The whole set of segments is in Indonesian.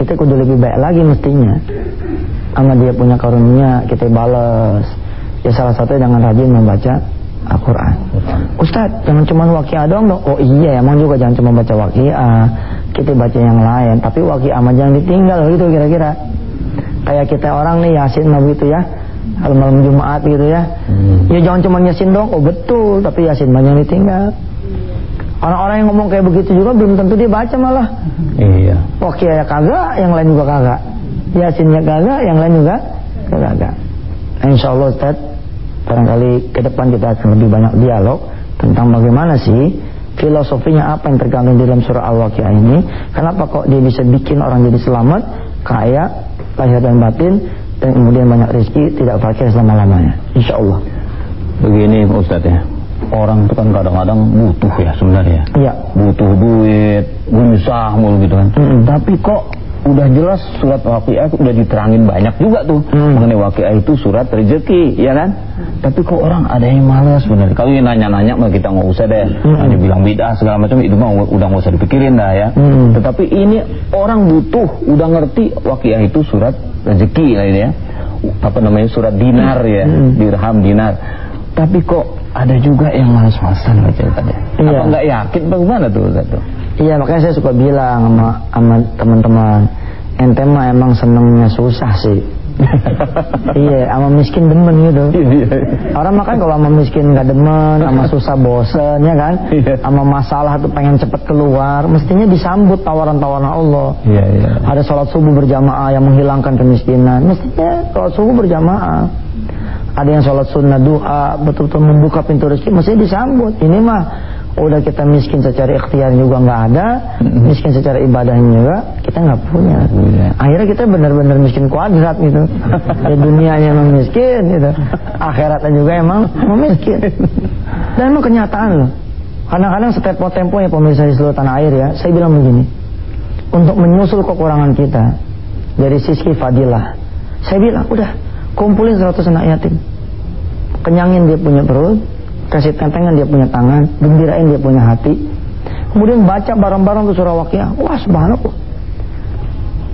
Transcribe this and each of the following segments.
kita kudu lebih baik lagi mestinya. Sama dia punya karunia, kita balas. Ya salah satunya dengan rajin membaca Al-Quran. Ustadz, jangan cuma waqiah doang dong. Oh iya, emang juga jangan cuma baca waqiah. Kita baca yang lain, tapi waqiah mah jangan ditinggal gitu kira-kira. Kayak kita orang nih Yasin mah begitu ya. Kalau malam Jumat gitu ya. Ya jangan cuma Yasin doang. Oh betul, tapi Yasin mah jangan ditinggal. Orang-orang yang ngomong kayak begitu juga belum tentu dia baca malah. Iya. Waqiah ya kagak, yang lain juga kagak. Yasinnya kagak, yang lain juga kagak. Insyaallah Ustaz, barangkali ke depan kita akan lebih banyak dialog tentang bagaimana sih filosofinya apa yang terkandung di dalam surah Al-Waqiah ini. Kenapa kok dia bisa bikin orang jadi selamat, kaya, lahir dan batin, dan kemudian banyak rezeki, tidak fakir selama-lamanya. Insyaallah. Begini Ustaz ya, orang itu kan kadang-kadang butuh ya sebenarnya. Iya. Butuh duit, berusaha mulu gitu kan. Tapi kok udah jelas surat Waqiah udah diterangin banyak juga tuh mengenai Waqiah itu surat rezeki, ya kan? Tapi kok orang ada yang malas sebenarnya. Kalau yang nanya-nanya mah kita nggak usah deh, hanya bilang bid'ah segala macam itu mah udah nggak usah dipikirin dah ya. Tetapi ini orang butuh, udah ngerti Waqiah itu surat rezeki lah ini ya. Apa namanya, surat dinar ya, dirham dinar. Tapi kok ada juga yang malas-malasan baca tadi. Apa nggak yakin bagaimana tuh Ustaz tuh? Iya, makanya saya suka bilang sama teman-teman, ente mah emang senengnya susah sih. Iya, sama miskin demen gitu. Orang makan kalau sama miskin nggak demen, sama susah bosen ya kan, sama masalah tuh pengen cepet keluar, mestinya disambut tawaran-tawaran Allah. Ada sholat subuh berjamaah yang menghilangkan kemiskinan, mestinya sholat subuh berjamaah. Ada yang sholat sunnah duha betul-betul membuka pintu rezeki, mestinya disambut. Ini mah udah kita miskin secara ikhtiar juga nggak ada, miskin secara ibadahnya juga kita nggak punya. Akhirnya kita benar-benar miskin kuadrat gitu. Ya dunianya emang miskin gitu, akhiratnya juga emang miskin. Dan emang kenyataan loh. Kadang-kadang setiap tempo ya pemirsa di seluruh tanah air ya, saya bilang begini, untuk menyusul kekurangan kita dari sisi fadilah, saya bilang udah kumpulin 100 anak yatim, kenyangin dia punya perut, kasih tentengan dia punya tangan, gembirain dia punya hati, kemudian baca bareng-bareng tuh surah Waqiah. Wah subhanallah.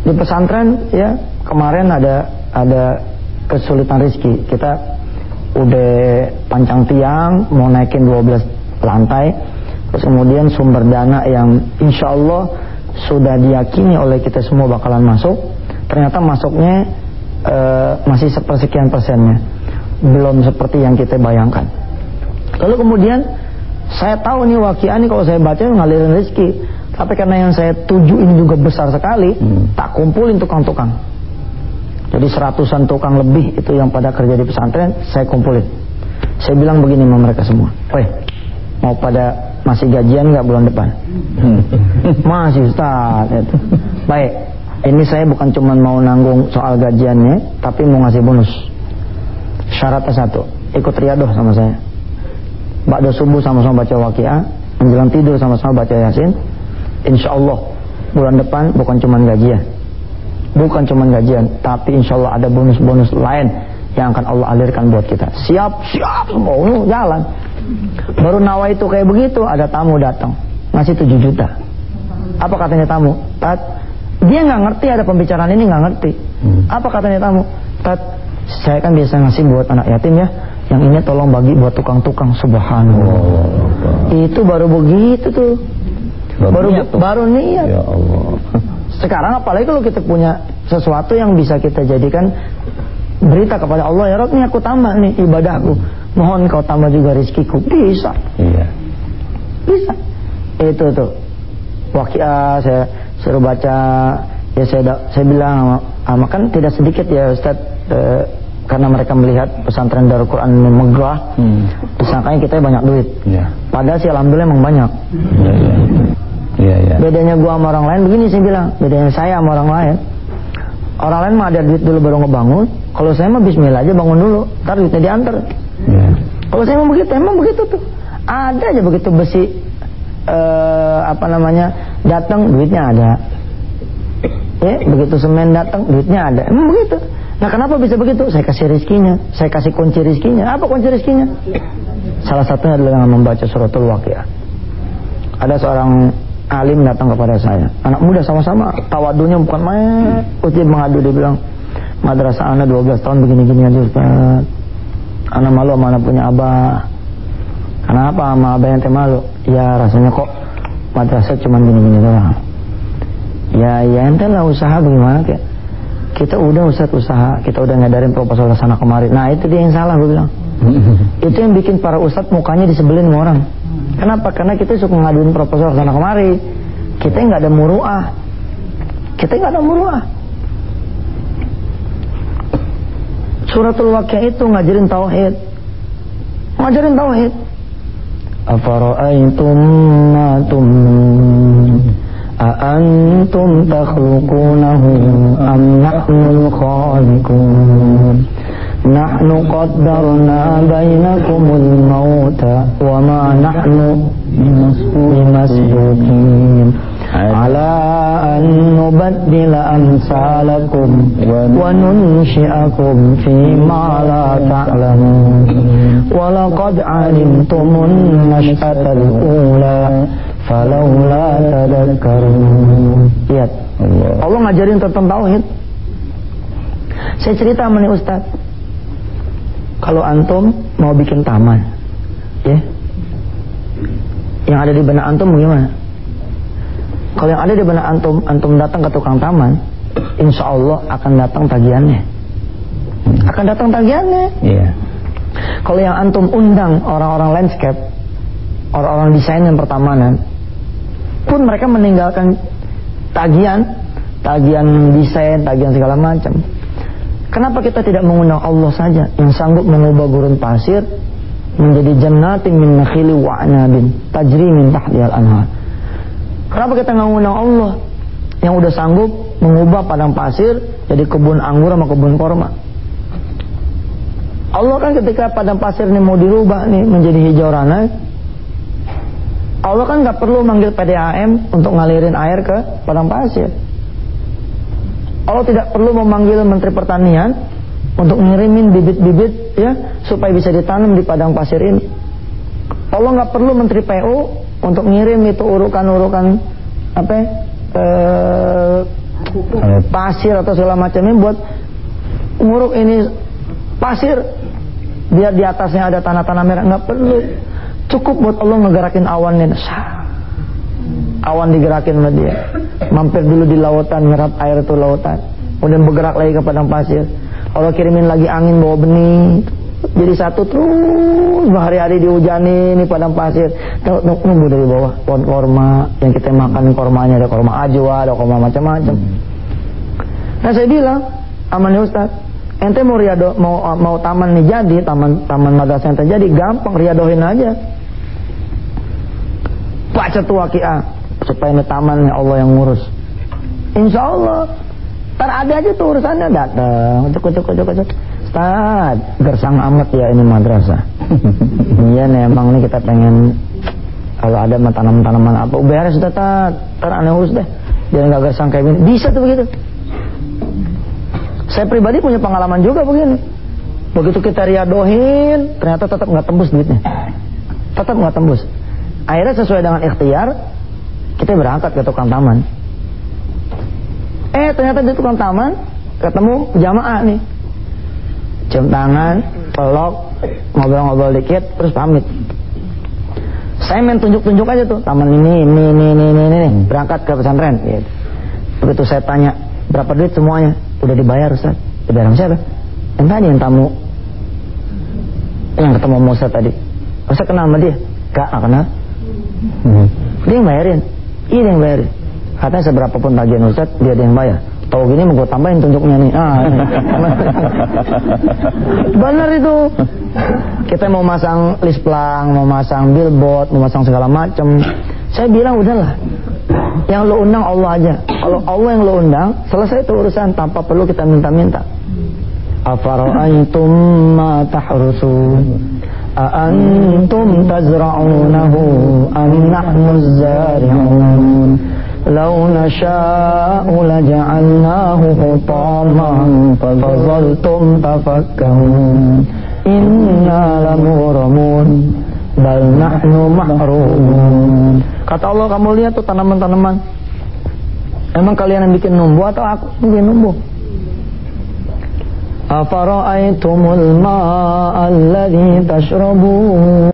Di pesantren ya kemarin ada kesulitan rezeki, kita udah pancang tiang mau naikin 12 lantai, terus kemudian sumber dana yang insya Allah sudah diyakini oleh kita semua bakalan masuk, ternyata masuknya masih sepersekian persennya, belum seperti yang kita bayangkan. Lalu kemudian saya tahu nih Waqiah ini kalau saya baca ngalirin rezeki, tapi karena yang saya tuju ini juga besar sekali, tak kumpulin tukang-tukang. Jadi 100-an tukang lebih itu yang pada kerja di pesantren, saya kumpulin. Saya bilang begini sama mereka semua, weh, mau pada masih gajian nggak bulan depan? Masih Ustaz. Baik, ini saya bukan cuma mau nanggung soal gajiannya, tapi mau ngasih bonus. Syaratnya satu, ikut riadoh sama saya. Ba'da subuh sama-sama baca Waqiah, menjelang tidur sama-sama baca Yasin. Insya Allah bulan depan bukan cuma gajian, tapi insya Allah ada bonus-bonus lain yang akan Allah alirkan buat kita. Siap semua, jalan. Baru nawa itu kayak begitu, ada tamu datang ngasih 7 juta. Apa katanya tamu? Tat, dia nggak ngerti ada pembicaraan ini, nggak ngerti. Apa katanya tamu? Tat, saya kan biasa ngasih buat anak yatim ya, yang ini tolong bagi buat tukang-tukang. Subhanallah. Itu baru begitu tuh. Baru niat. Ya Allah. Sekarang apalagi kalau kita punya sesuatu yang bisa kita jadikan berita kepada Allah, ya Rabb, nih aku tambah nih ibadahku, mohon kau tambah juga rezekiku. Bisa. Iya. Bisa. Itu tuh Waqiah saya suruh baca, ya saya bilang sama kan tidak sedikit ya Ustaz, karena mereka melihat pesantren Darul Quran megah, disangkanya kita banyak duit. Padahal sih alhamdulillah emang banyak. Bedanya gua sama orang lain begini, saya bilang, bedanya saya sama orang lain. Orang lain mah ada duit dulu baru ngebangun. Kalau saya mah bismillah aja bangun dulu, ntar duitnya diantar. Kalau saya emang begitu tuh. Ada aja begitu besi datang duitnya ada. Ya, begitu semen datang duitnya ada. Emang begitu. Nah, kenapa bisa begitu? Saya kasih rezekinya, saya kasih kunci rezekinya. Apa kunci rezekinya? Salah satunya adalah dengan membaca suratul Waqiah. Ada seorang alim datang kepada saya, anak muda sama-sama, tawadunya bukan main. Dia mengadu, dia bilang, madrasah anak 12 tahun begini-gini aja Ustaz. Anak malu sama anak punya abah. Kenapa sama abah yang malu? Ya rasanya kok madrasah cuma gini-gini doang. Ya ente lah usaha bagaimana kayak. Kita udah Ustaz usaha, kita udah ngadarin proposal sana kemari. Nah itu dia yang salah, gue bilang. Itu yang bikin para ustadz mukanya disebelin sama orang. Kenapa? Karena kita suka ngaduin proposal sana kemari. Kita nggak ada muruah. Suratul Waqiah itu ngajarin tauhid. Afara'aitum ma tumnun a'antum takhluqunahu am nahnul khaliqun nahnu qaddarna bainakumul mauta wa ma nahnu bimasbuqin ala an nubaddila amsalakum wa nunshi'akum fima la ta'lamun wa laqad 'alimtumun nash'atal ula falawla tadhakkarun. Lihat, Allah ngajarin tentang tauhid. Saya cerita sama nih Ustaz, kalau antum mau bikin taman, ya, yang ada di benak antum bagaimana? Kalau yang ada di benak antum datang ke tukang taman, insya Allah akan datang tagihannya. Iya. Kalau yang antum undang orang-orang landscape, orang-orang desain dan pertamanan, pun mereka meninggalkan tagihan desain, tagihan segala macam. Kenapa kita tidak mengundang Allah saja yang sanggup mengubah gurun pasir menjadi jannatin min nakhili wa anabin tajri min tahtihal anhar? Kenapa kita nggak mengundang Allah yang udah sanggup mengubah padang pasir jadi kebun anggur sama kebun korma? Allah kan ketika padang pasir ini mau dirubah nih menjadi hijau ranai, Allah kan nggak perlu manggil PDAM untuk ngalirin air ke padang pasir. Allah tidak perlu memanggil Menteri Pertanian untuk ngirimin bibit-bibit ya supaya bisa ditanam di padang pasir ini. Allah nggak perlu Menteri PU untuk ngirim itu urukan-urukan pasir atau segala macamnya buat nguruk ini pasir biar di atasnya ada tanah-tanah merah. Nggak perlu. Cukup buat Allah ngegerakin awannya. Awan digerakin sama dia. Mampir dulu di lautan, nyerap air itu lautan. Kemudian bergerak lagi ke padang pasir. Allah kirimin lagi angin bawa benih. Jadi satu terus hari-hari dihujani nih padang pasir. Nunggu dari bawah pohon korma yang kita makan kormanya, ada korma ajwa, ada korma macam-macam. Nah saya bilang, aman Ustaz, ente mau taman nih jadi, taman madrasah ente jadi, gampang riadohin aja. Baca tuh Waqiah supaya ini tamannya Allah yang ngurus. Insya Allah ntar ada aja tuh urusannya, datang cuk. Ustaz, gersang amat ya ini madrasah. Iya nih emang nih kita pengen kalau ada tanaman-tanaman apa beres Ustaz, ntar aneh urus deh biar gak gersang kayak gini. Bisa tuh begitu. Saya pribadi punya pengalaman juga begini. Begitu kita riadohin ternyata tetap gak tembus duitnya. Tetap gak tembus. Akhirnya sesuai dengan ikhtiar kita berangkat ke tukang taman. Ternyata di tukang taman ketemu jamaah nih, cium tangan, peluk, ngobrol-ngobrol dikit, terus pamit. Saya main tunjuk-tunjuk aja tuh taman ini, berangkat ke pesantren. Gitu. Begitu saya tanya berapa duit semuanya, udah dibayar Ustaz. Dibayar sama siapa? Yang tadi yang tamu, yang ketemu Musa tadi. Ustaz kenal sama dia? Gak kenal. Dia yang bayarin. Iya dia yang bayarin. Katanya seberapa pun tagihan Ustaz dia yang bayar. Tahu gini mau gue tambahin tunjuknya nih. Benar itu. Kita mau masang list plang, mau masang billboard, mau masang segala macam. Saya bilang udahlah. Yang lo undang Allah aja. Kalau Allah yang lo undang, selesai itu urusan tanpa perlu kita minta-minta. Afara'aitum ma tahrusun أأنتم تزرعونه أم نحن الزارعون لو نشاء لجعلناه حطاما فظلتم تفكرون إنا لمغرمون bal nahnu mahrumun. Kata Allah, kamu lihat tuh tanaman-tanaman. Emang kalian yang bikin numbuh atau aku yang bikin numbuh? Afara'aitumul ma'a alladhi tashrabun.